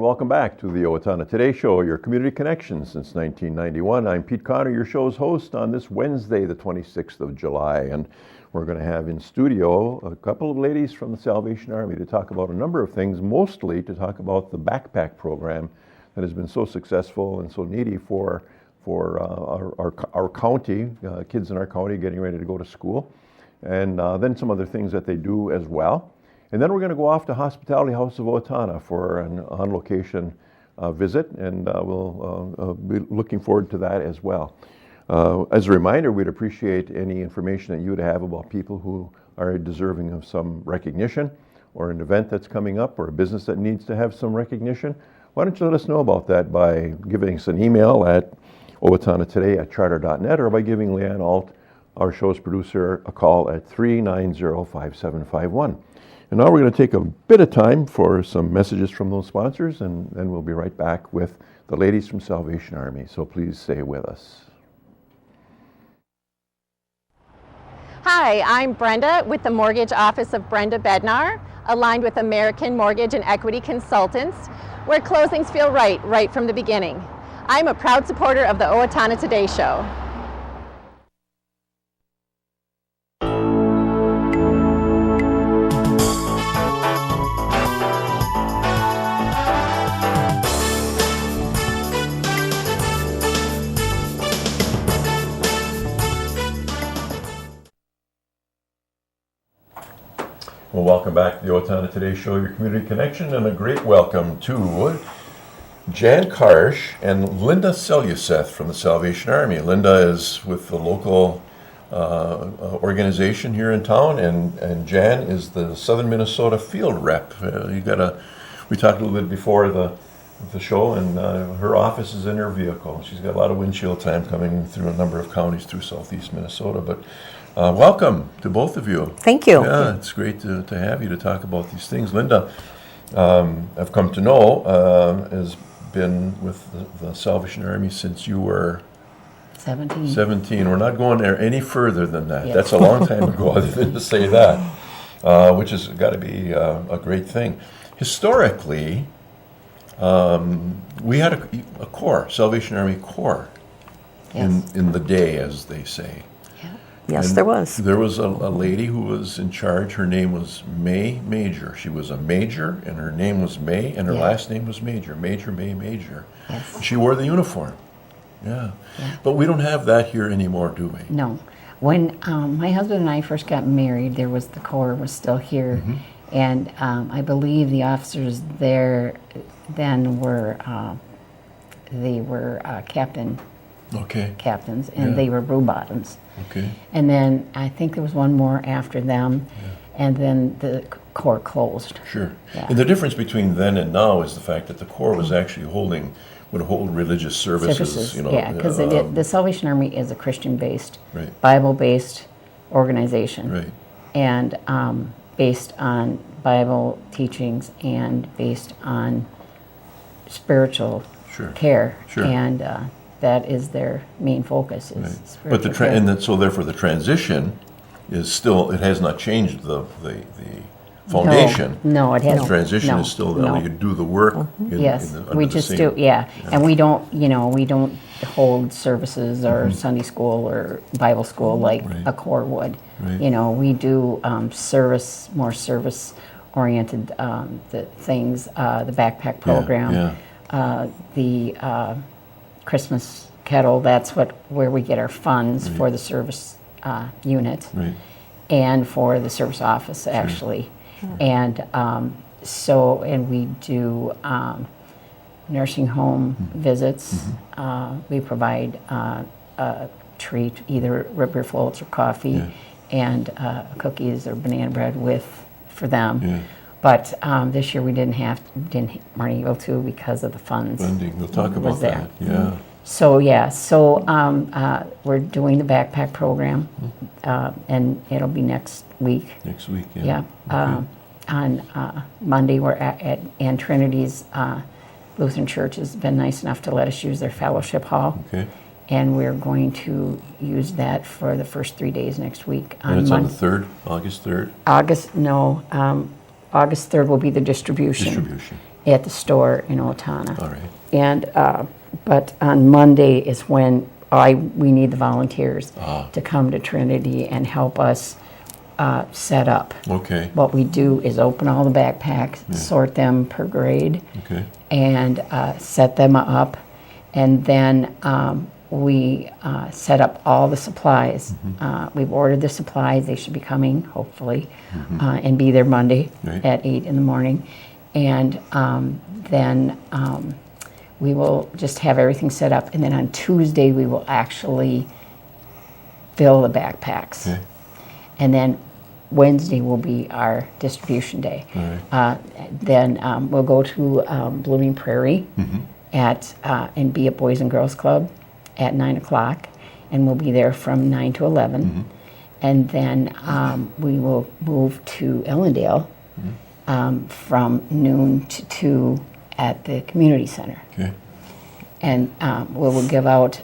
welcome back to the Owatonna Today Show, your community connection since 1991. I'm Pete Connor, your show's host on this Wednesday, the 26th of July, and we're going to have in studio a couple of ladies from the Salvation Army to talk about a number of things, mostly to talk about the backpack program that has been so successful and so needy for our county, kids in our county getting ready to go to school, and then some other things that they do as well. And then we're going to go off to Hospitality House of Owatonna for an on-location visit, and we'll be looking forward to that as well. As a reminder, we'd appreciate any information that you would have about people who are deserving of some recognition, or an event that's coming up, or a business that needs to have some recognition. Why don't you let us know about that by giving us an email at owatonnatoday@charter.net, or by giving Leanne Alt, our show's producer, a call at 390-5751. And now we're going to take a bit of time for some messages from those sponsors, and then we'll be right back with the ladies from Salvation Army. So please stay with us. Hi, I'm Brenda with the Mortgage Office of Brenda Bednar, aligned with American Mortgage and Equity Consultants, where closings feel right from the beginning. I'm a proud supporter of the Owatonna Today Show. Well, welcome back to the Owatonna Today Show, your community connection, and a great welcome to Jan Karasch and Linda Seljeseth from the Salvation Army. Linda is with the local organization here in town, and Jan is the Southern Minnesota field rep. We talked a little bit before the show, and her office is in her vehicle. She's got a lot of windshield time coming through a number of counties through southeast Minnesota, but welcome to both of you. Thank you. Yeah, it's great to have you to talk about these things. Linda, I've come to know, has been with the Salvation Army since you were 17. We're not going there any further than that. Yeah. That's a long time ago, other than to say that, which has got to be a great thing. Historically, we had a corps, Salvation Army Corps, Yes. in the day, as they say. Yes, And there was. There was a lady who was in charge. Her name was May Major. She was a major, and her name was May, and her last name was Major. Major May Major. Yes. She wore the uniform. Yeah. But we don't have that here anymore, do we? No. When my husband and I first got married, the Corps was still here, and I believe the officers there then were captains, and they were blue bottoms. Okay. And then I think there was one more after them, and then the Corps closed. Sure. Yeah. And the difference between then and now is the fact that the Corps was actually would hold religious services. Yeah, because the Salvation Army is a Christian-based, Right. Bible-based organization. Right. And based on Bible teachings and based on spiritual care. Sure. And that is their main focus, is Right. spiritual But care. so therefore the transition is still, it has not changed the foundation. No, it hasn't. The transition No, is still, no. you do the work Yes, under we the just same- do, and we don't hold services or Sunday school or Bible school like a Corps would. Right. We do more service-oriented the things, the backpack program, the Christmas kettle. That's where we get our funds for the service unit, and for the service office actually. And and we do nursing home visits. We provide a treat, either root beer floats or coffee, and cookies or banana bread for them. But this year we weren't able to because of the funds. Funding. We'll talk about there. that. Yeah. So we're doing the backpack program, and it'll be next week. Next week. Yeah. Yeah. Okay. On Monday, we're at Ann Trinity's Lutheran Church has been nice enough to let us use their fellowship hall. Okay. And we're going to use that for the first 3 days next week. And it's on the 3rd, August 3rd? August 3rd will be the distribution. at the store in Owatonna. All right. And but on Monday is when we need the volunteers to come to Trinity and help us set up. Okay. What we do is open all the backpacks, sort them per grade, and set them up, and then we set up all the supplies. We've ordered the supplies. They should be coming, hopefully, and be there Monday at 8 in the morning. And then we will just have everything set up. And then on Tuesday, we will actually fill the backpacks. Okay. And then Wednesday will be our distribution day. Then we'll go to Blooming Prairie and be at Boys and Girls Club at 9 o'clock, and we'll be there from 9 to 11. And then we will move to Ellendale from noon to 2 at the community center. Okay. And we will give out,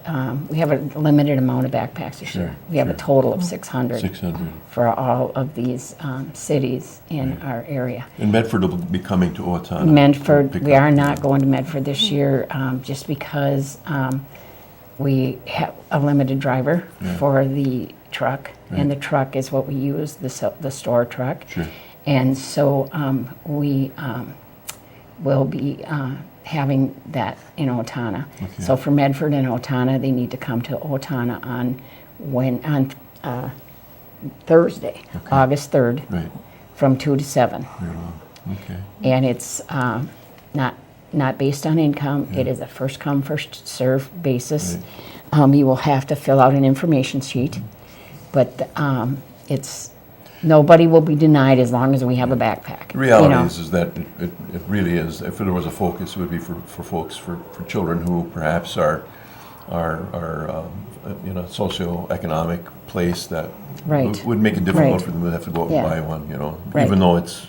we have a limited amount of backpacks this year. We have a total of 600. 600. For all of these cities in our area. And Medford will be coming to Owatonna. Medford, we are not going to Medford this year just because we have a limited driver for the truck, and the truck is what we use, the store truck. And so we will be having that in Owatonna. So for Medford and Owatonna, they need to come to Owatonna on Thursday, August 3rd, from 2 to 7. And it's not based on income. It is a first come, first serve basis. You will have to fill out an information sheet, but nobody will be denied as long as we have a backpack. The reality is that it really is. If there was a focus, it would be for folks, for children who perhaps are in a socioeconomic place that would make it difficult for them to have to go out and buy one. Even though it's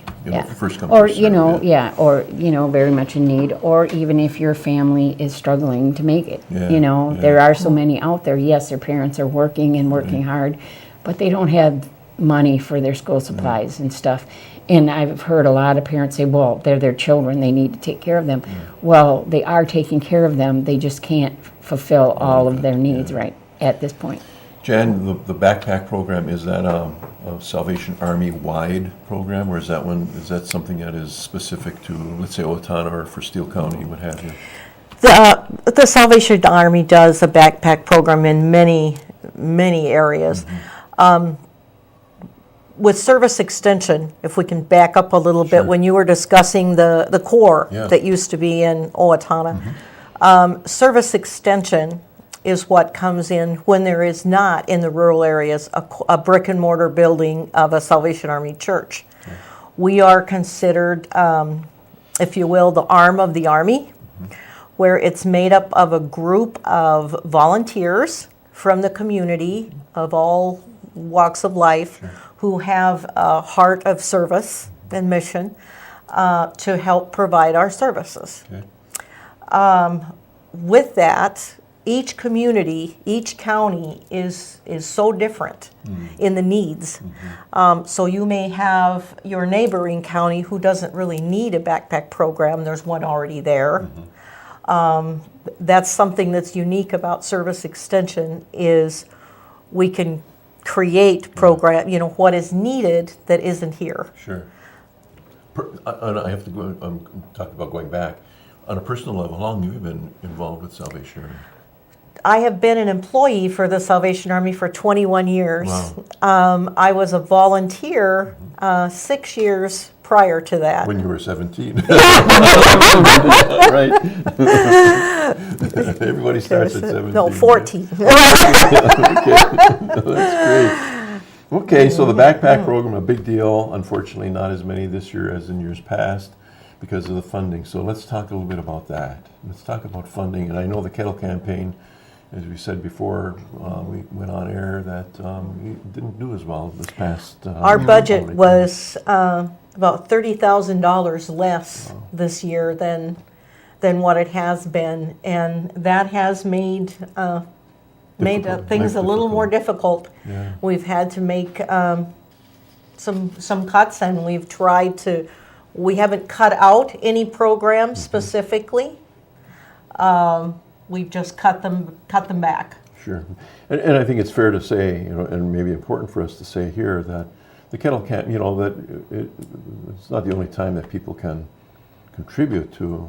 first come or first serve, or very much in need, or even if your family is struggling to make it. There are so many out there. Yes, their parents are working and working hard, but they don't have money for their school supplies and stuff. And I've heard a lot of parents say, well, they're their children, they need to take care of them. Well, they are taking care of them, they just can't fulfill all of their needs right at this point. Jan, the backpack program, is that a Salvation Army wide program, or is that something that is specific to, let's say, Owatonna or for Steele County, what have you? The Salvation Army does a backpack program in many areas. With service extension, if we can back up a little bit, when you were discussing the Corps that used to be in Owatonna, service extension is what comes in when there is not in the rural areas a brick and mortar building of a Salvation Army church. We are considered, if you will, the arm of the Army, where it's made up of a group of volunteers from the community of all walks of life who have a heart of service and mission to help provide our services. With that, each community, each county is so different in the needs. So you may have your neighboring county who doesn't really need a backpack program. There's one already there. That's something that's unique about service extension is we can create program, what is needed that isn't here. Sure. I have to go, talk about going back. On a personal level, how long have you been involved with Salvation Army? I have been an employee for the Salvation Army for 21 years. Wow. I was a volunteer 6 years prior to that. When you were 17. Right. Everybody starts at 17. No, 14. Okay. That's great. Okay, so the backpack program, a big deal. Unfortunately, not as many this year as in years past because of the funding. So let's talk a little bit about that. Let's talk about funding. And I know the kettle campaign, as we said before, we went on air, that we didn't do as well this past. Our budget was about $30,000 less this year than what it has been, and that has made things a little more difficult. We've had to make some cuts, and we've tried to We haven't cut out any programs specifically. We've just cut them back. Sure. And I think it's fair to say, and maybe important for us to say here, that the kettle camp, that it's not the only time that people can contribute to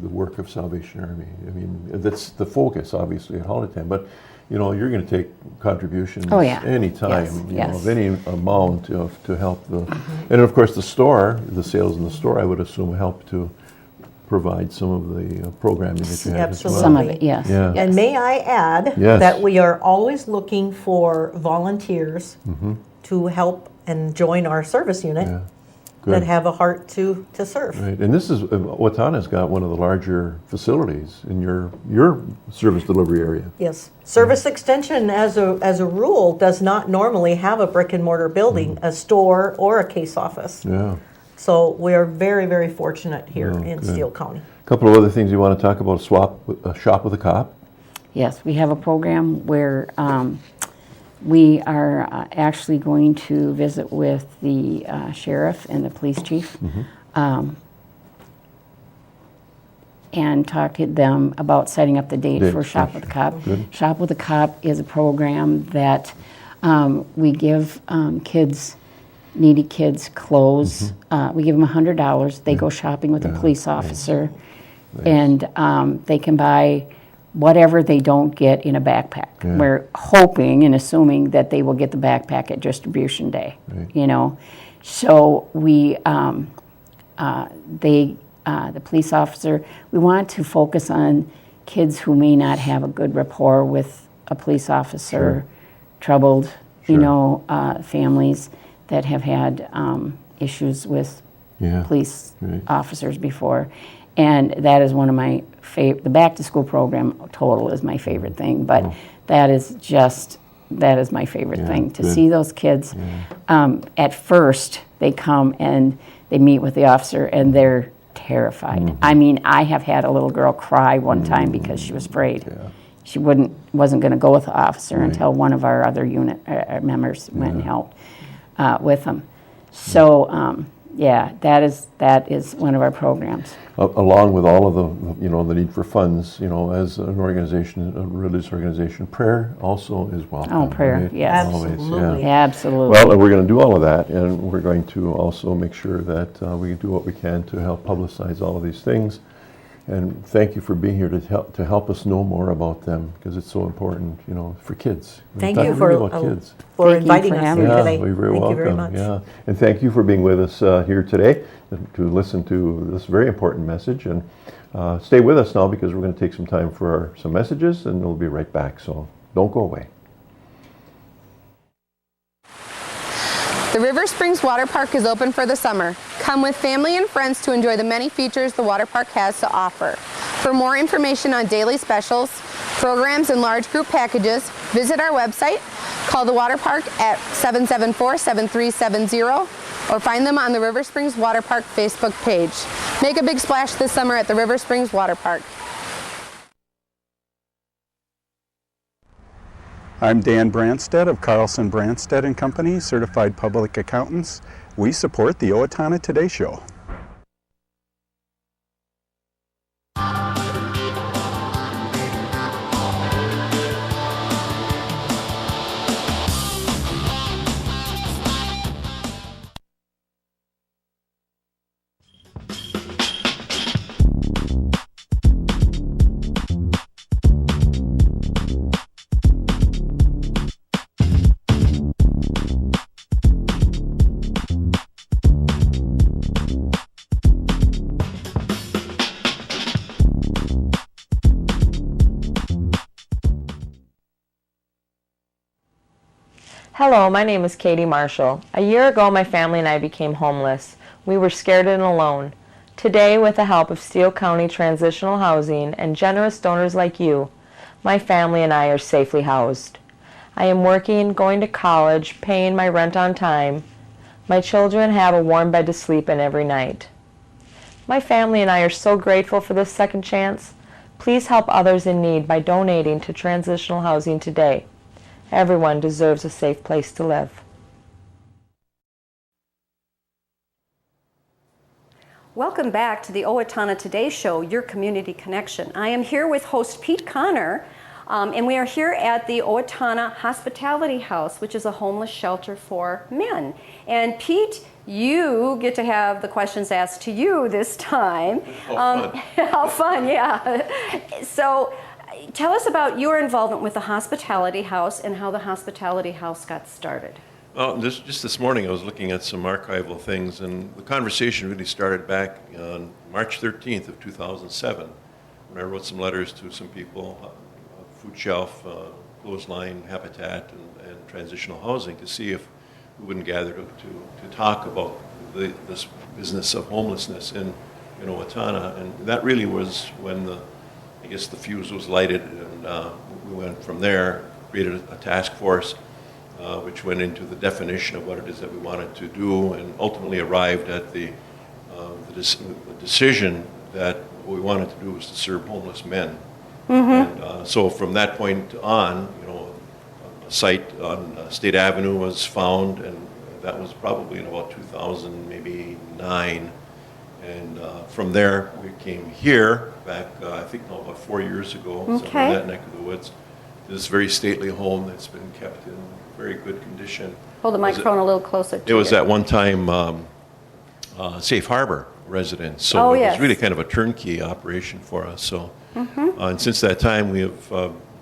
the work of Salvation Army. I mean, that's the focus, obviously, at holiday time. But, you're going to take contributions anytime, of any amount to help the... And, of course, the sales in the store, I would assume, help to provide some of the programming that you have as well. Some of it, yes. Yeah. And may I add that we are always looking for volunteers to help and join our service unit that have a heart to serve. Right, and this is, Owatonna's got one of the larger facilities in your service delivery area. Yes. Service Extension, as a rule, does not normally have a brick and mortar building, a store or a case office. Yeah. So we are very, very fortunate here in Steele County. A couple of other things you want to talk about, Shop with a Cop. Yes, we have a program where we are actually going to visit with the sheriff and the police chief and talk to them about setting up the date for Shop with a Cop. Good. Shop with a Cop is a program that we give needy kids clothes. We give them $100. They go shopping with a police officer, and they can buy whatever they don't get in a backpack. Yeah. We're hoping and assuming that they will get the backpack at distribution day. Right. So we, the police officer, we want to focus on kids who may not have a good rapport with a police officer, troubled, families that have had issues with police officers before. And that is one of my favorite, the back to school program total is my favorite thing, but that is my favorite thing, to see those kids. At first, they come and they meet with the officer and they're terrified. I mean, I have had a little girl cry one time because she was afraid. She wasn't going to go with the officer until one of our other unit members went and helped with them. So, that is one of our programs. Along with all of the, the need for funds, as an organization, a religious organization, prayer also is welcome. Oh, prayer, right? yes. Absolutely. Absolutely. Well, and we're going to do all of that, and we're going to also make sure that we do what we can to help publicize all of these things. And thank you for being here to help us know more about them, because it's so important, for kids. Thank you for inviting us here today. You're very welcome. Thank you very much. Yeah, and thank you for being with us here today to listen to this very important message. And stay with us now, because we're going to take some time for some messages, and we'll be right back. So don't go away. The River Springs Water Park is open for the summer. Come with family and friends to enjoy the many features the water park has to offer. For more information on daily specials, programs, and large group packages, visit our website, call the water park at 774-7370, or find them on the River Springs Water Park Facebook page. Make a big splash this summer at the River Springs Water Park. I'm Dan Branstead of Carlson Branstead & Company, Certified Public Accountants. We support the Owatonna Today Show. Hello, my name is Katie Marshall. A year ago, my family and I became homeless. We were scared and alone. Today, with the help of Steele County Transitional Housing and generous donors like you, my family and I are safely housed. I am working, going to college, paying my rent on time. My children have a warm bed to sleep in every night. My family and I are so grateful for this second chance. Please help others in need by donating to Transitional Housing today. Everyone deserves a safe place to live. Welcome back to the Owatonna Today Show, your community connection. I am here with host Pete Connor, and we are here at the Owatonna Hospitality House, which is a homeless shelter for men. And Pete, you get to have the questions asked to you this time. How fun. How fun, yeah. So tell us about your involvement with the Hospitality House and how the Hospitality House got started. Well, just this morning I was looking at some archival things, and the conversation really started back on March 13th of 2007, when I wrote some letters to some people, Food Shelf, Clothesline, Habitat, and Transitional Housing, to see if we wouldn't gather to talk about this business of homelessness in Owatonna. And that really was when I guess the fuse was lighted, and we went from there, created a task force, which went into the definition of what it is that we wanted to do, and ultimately arrived at the decision that what we wanted to do was to serve homeless men. And so from that point on, a site on State Avenue was found, and that was probably in about 2000, maybe 9. And from there, we came here back, I think now about 4 years ago, somewhere in that neck of the woods. This very stately home that's been kept in very good condition. Hold the microphone a little closer to It was you. at one time Safe Harbor residence, so it was really kind of a turnkey operation for us. So, and since that time, we have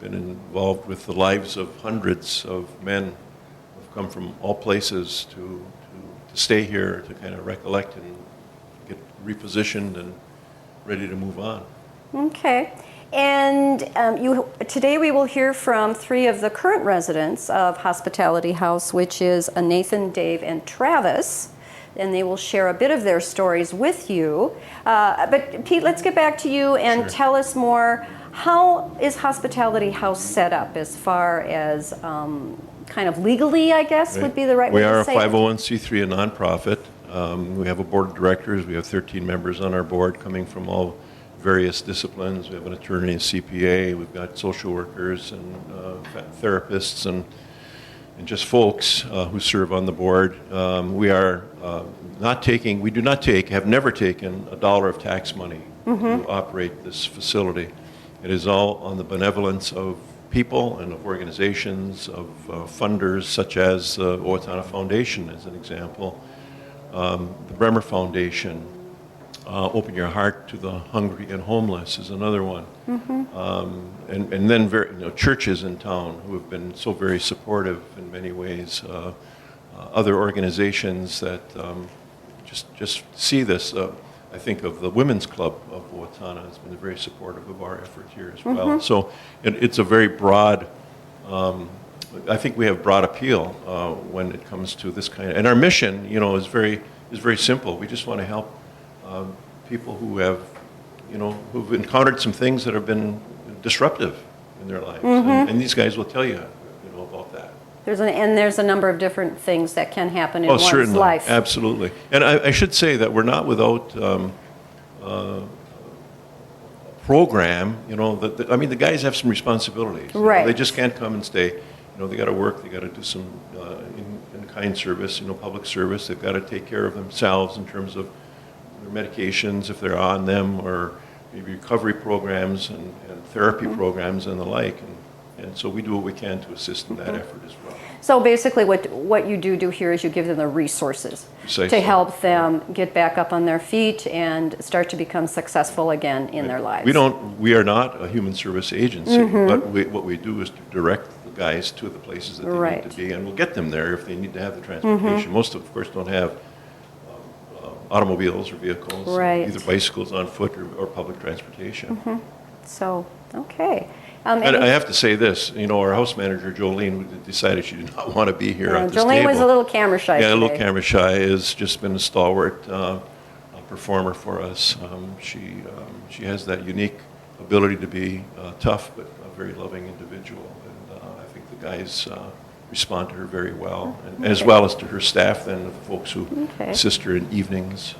been involved with the lives of hundreds of men who've come from all places to stay here, to kind of recollect and get repositioned and ready to move on. Okay. And today we will hear from 3 of the current residents of Hospitality House, which is Nathan, Dave, and Travis. And they will share a bit of their stories with you. But Pete, let's get back to you and tell us more. How is Hospitality House set up as far as kind of legally, I guess, would be the right way to say it? We are a 501c3, a nonprofit. We have a board of directors. We have 13 members on our board coming from all various disciplines. We have an attorney, a CPA, we've got social workers and therapists and just folks who serve on the board. We are we do not take, have never taken a dollar of tax money to operate this facility. It is all on the benevolence of people and of organizations, of funders such as the Owatonna Foundation as an example, the Bremer Foundation, Open Your Heart to the Hungry and Homeless is another one. And then churches in town who have been so very supportive in many ways. Other organizations that just see this. I think of the Women's Club of Owatonna has been very supportive of our effort here as well. So it's a very broad, I think we have broad appeal when it comes to this kind of, and our mission, is very simple. We just want to help people who have, who've encountered some things that have been disruptive in their lives, and these guys will tell you, about that. There's a number of different things that can happen in one's certainly. life. Absolutely. And I should say that we're not without a program. The guys have some responsibilities. Right. They just can't come and stay. They got to work. They got to do some in-kind service. Public service. They've got to take care of themselves in terms of their medications if they're on them, or maybe recovery programs and therapy programs and the like. And so we do what we can to assist in that effort as well. So basically what you do here is you give them the resources to help them get back up on their feet and start to become successful again in their lives. We are not a human service agency, but what we do is to direct the guys to the places that they need to be, and we'll get them there if they need to have the transportation. Most of course, don't have automobiles or vehicles, either bicycles, on foot, or public transportation. So, okay. And I have to say this, our house manager, Jolene, decided she did not want to be here at this Jolene table. was a little camera shy today. A little camera shy, has just been a stalwart performer for us. She has that unique ability to be tough, but a very loving individual. And I think the guys respond to her very well, and as well as to her staff, then, the folks who assist her in evenings.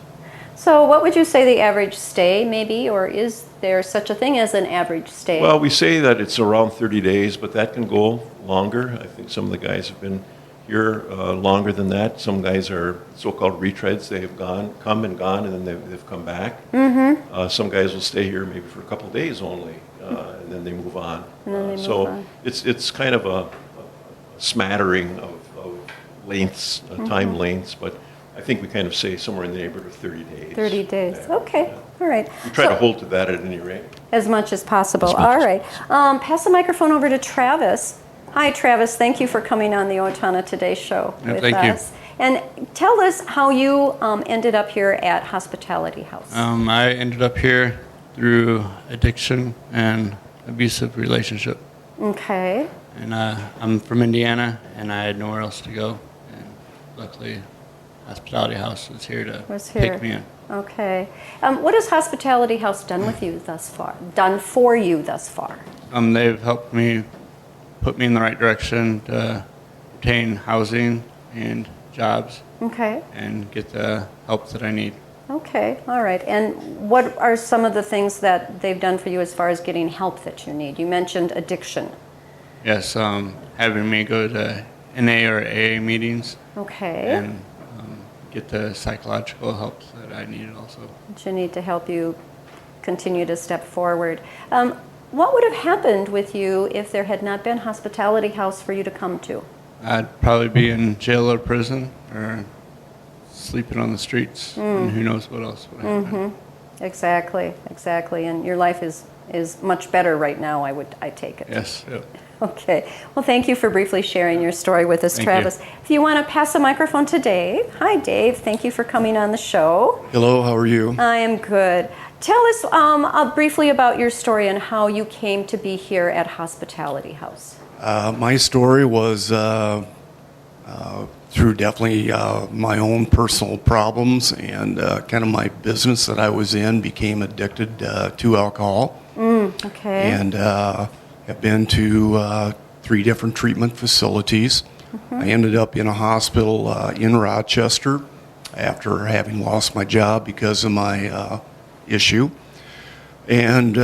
So what would you say the average stay may be, or is there such a thing as an average stay? Well, we say that it's around 30 days, but that can go longer. I think some of the guys have been here longer than that. Some guys are so-called retreads. They've come and gone, and then they've come back. Some guys will stay here maybe for a couple of days only, and then they move on. It's kind of a smattering of lengths, time lengths, but I think we kind of say somewhere in the neighborhood of 30 days. 30 days. Okay. All right. We try to hold to that at any rate. As much as possible. All right. Pass the microphone over to Travis. Hi, Travis. Thank you for coming on the Owatonna Today Show with us. And tell us how you ended up here at Hospitality House. I ended up here through addiction and abusive relationship. Okay. And I'm from Indiana, and I had nowhere else to go. And luckily, Hospitality House was here to take me in. Okay. What has Hospitality House done with you thus far? Done for you thus far? They've helped me, put me in the right direction to obtain housing and jobs. Okay. And get the help that I need. Okay. All right. And what are some of the things that they've done for you as far as getting help that you need? You mentioned addiction. Yes, having me go to NA or AA meetings. Okay. And get the psychological help that I needed also. That you need to help you continue to step forward. What would have happened with you if there had not been Hospitality House for you to come to? I'd probably be in jail or prison or sleeping on the streets, and who knows what else would happen. Exactly, exactly. And your life is much better right now, I take it. Yes, yep. Okay. Well, thank you for briefly sharing your story with us, Travis. If you want to pass the microphone to Dave. Hi, Dave. Thank you for coming on the show. Hello, how are you? I am good. Tell us briefly about your story and how you came to be here at Hospitality House. My story was through definitely my own personal problems and kind of my business that I was in became addicted to alcohol. Okay. And have been to 3 different treatment facilities. I ended up in a hospital in Rochester after having lost my job because of my issue. And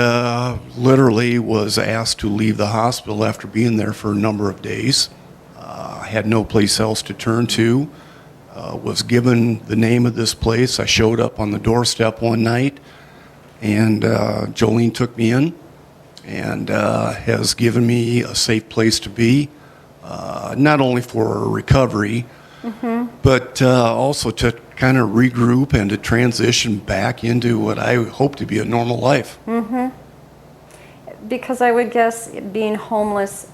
literally was asked to leave the hospital after being there for a number of days. I had no place else to turn to. Was given the name of this place. I showed up on the doorstep one night, and Jolene took me in and has given me a safe place to be, not only for recovery, but also to kind of regroup and to transition back into what I hope to be a normal life. Because I would guess being homeless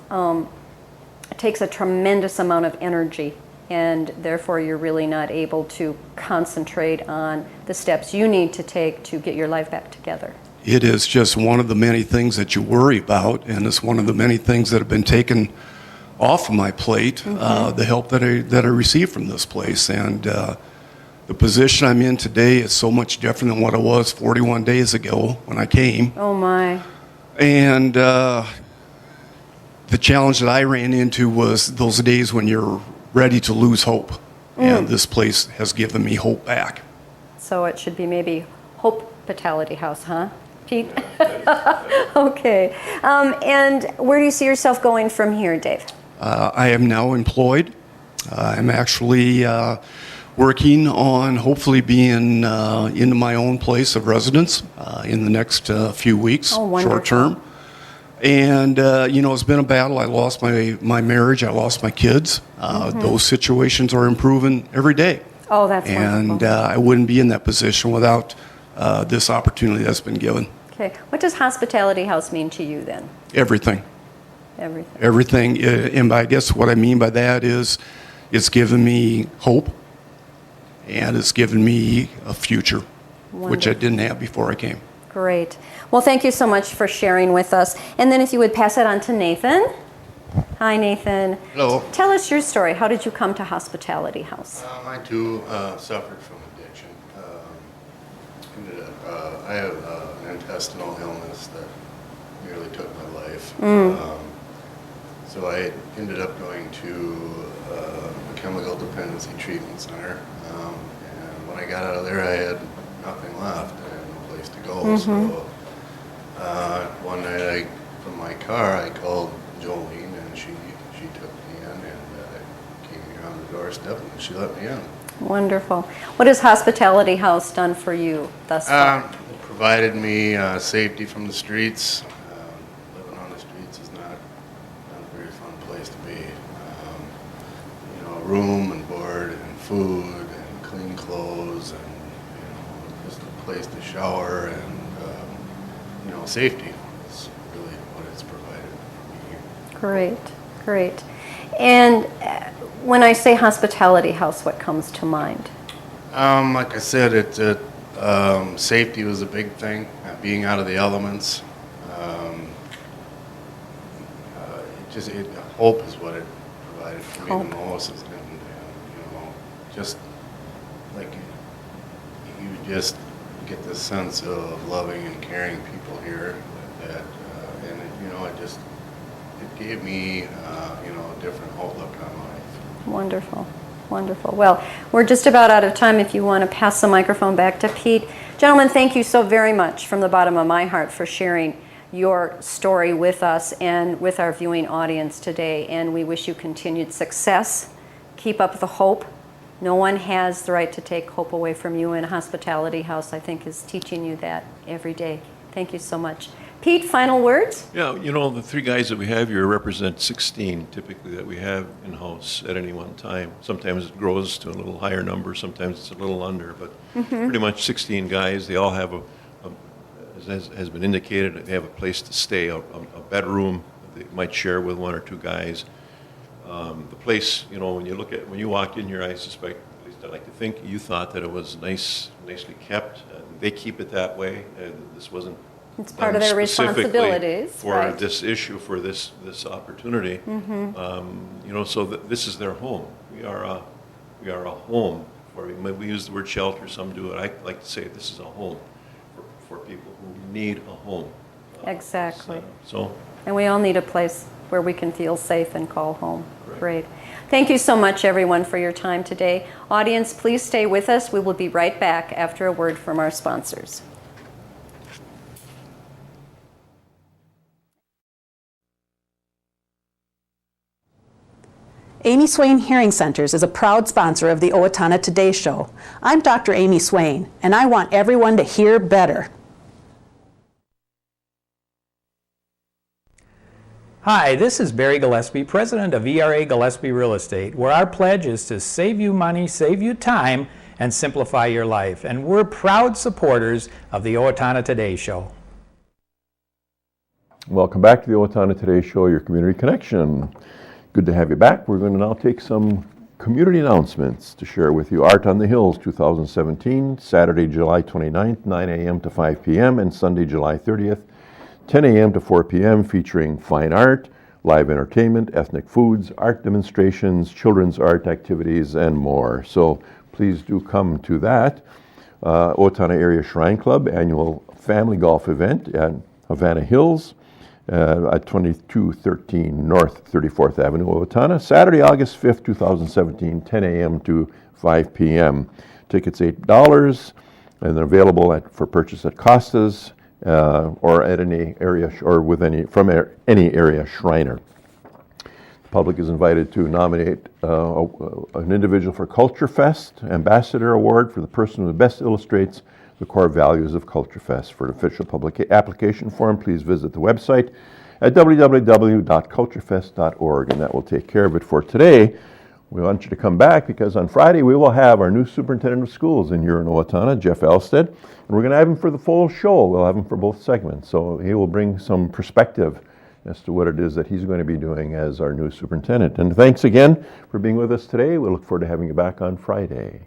takes a tremendous amount of energy, and therefore you're really not able to concentrate on the steps you need to take to get your life back together. It is just one of the many things that you worry about, and it's one of the many things that have been taken off of my plate, the help that I received from this place. And the position I'm in today is so much different than what I was 41 days ago when I came. Oh my. And the challenge that I ran into was those days when you're ready to lose hope. And this place has given me hope back. So it should be maybe Hospitality House, huh, Pete? Okay. And where do you see yourself going from here, Dave? I am now employed. I'm actually working on hopefully being into my own place of residence in the next few weeks, short term. And, it's been a battle. I lost my marriage. I lost my kids. Those situations are improving every day. Oh, that's and wonderful. I wouldn't be in that position without this opportunity that's been given. Okay. What does Hospitality House mean to you then? Everything. Everything. Everything. And I guess what I mean by that is it's given me hope and it's given me a future, which I didn't have before I came. Great. Well, thank you so much for sharing with us. And then if you would pass it on to Nathan. Hi, Nathan. Hello. Tell us your story. How did you come to Hospitality House? I too suffered from addiction. I have an intestinal illness that nearly took my life. So I ended up going to a chemical dependency treatment center. And when I got out of there, I had nothing left. I had no place to go. So one night from my car, I called Jolene, and she took me in, and I came here on the doorstep, and she let me in. Wonderful. What has Hospitality House done for you thus far? It provided me safety from the streets. Living on the streets is not a very fun place to be. Room and board and food and clean clothes and just a place to shower and safety is really what it's provided for me here. Great. And when I say Hospitality House, what comes to mind? Like I said, safety was a big thing, being out of the elements. Hope is what it provided for me the most. And, just like you just get this sense of loving and caring people here and it gave me a different outlook on life. Wonderful. Well, we're just about out of time. If you want to pass the microphone back to Pete. Gentlemen, thank you so very much from the bottom of my heart for sharing your story with us and with our viewing audience today, and we wish you continued success. Keep up the hope. No one has the right to take hope away from you, and Hospitality House, I think, is teaching you that every day. Thank you so much. Pete, final words? Yeah, the three guys that we have here represent 16 typically that we have in-house at any one time. Sometimes it grows to a little higher number, sometimes it's a little under, but pretty much 16 guys. They all have as has been indicated, they have a place to stay, a bedroom they might share with one or two guys. The place, when you walk in here, I suspect, at least I like to think, you thought that it was nicely kept. They keep it that way. This wasn't It's part of their responsibilities. For this issue, for this opportunity. So this is their home. We are a home. We use the word shelter, some do it. I like to say this is a home for people who need a home. Exactly. And we all need a place where we can feel safe and call home. Great. Thank you so much, everyone, for your time today. Audience, please stay with us. We will be right back after a word from our sponsors. Amy Swain Hearing Centers is a proud sponsor of the Owatonna Today Show. I'm Dr. Amy Swain, and I want everyone to hear better. Hi, this is Barry Gillespie, president of ERA Gillespie Real Estate, where our pledge is to save you money, save you time, and simplify your life. And we're proud supporters of the Owatonna Today Show. Welcome back to the Owatonna Today Show, your community connection. Good to have you back. We're going to now take some community announcements to share with you. Art on the Hills 2017, Saturday, July 29th, 9 a.m. to 5 p.m., and Sunday, July 30th, 10 a.m. to 4 p.m., featuring fine art, live entertainment, ethnic foods, art demonstrations, children's art activities, and more. So please do come to that. Owatonna Area Shrine Club annual family golf event at Havana Hills at 2213 North 34th Avenue, Owatonna. Saturday, August 5th, 2017, 10 a.m. to 5 p.m. Tickets $8, and they're available for purchase at Costa's. Or at any area, or with from any area Shriner. The public is invited to nominate an individual for Culture Fest Ambassador Award for the person who best illustrates the core values of Culture Fest. For an official public application form, please visit the website at www.culturefest.org, and that will take care of it for today. We want you to come back because on Friday we will have our new superintendent of schools in here in Owatonna, Jeff Elstead, and we're going to have him for the full show. We'll have him for both segments, so he will bring some perspective as to what it is that he's going to be doing as our new superintendent. And thanks again for being with us today. We look forward to having you back on Friday.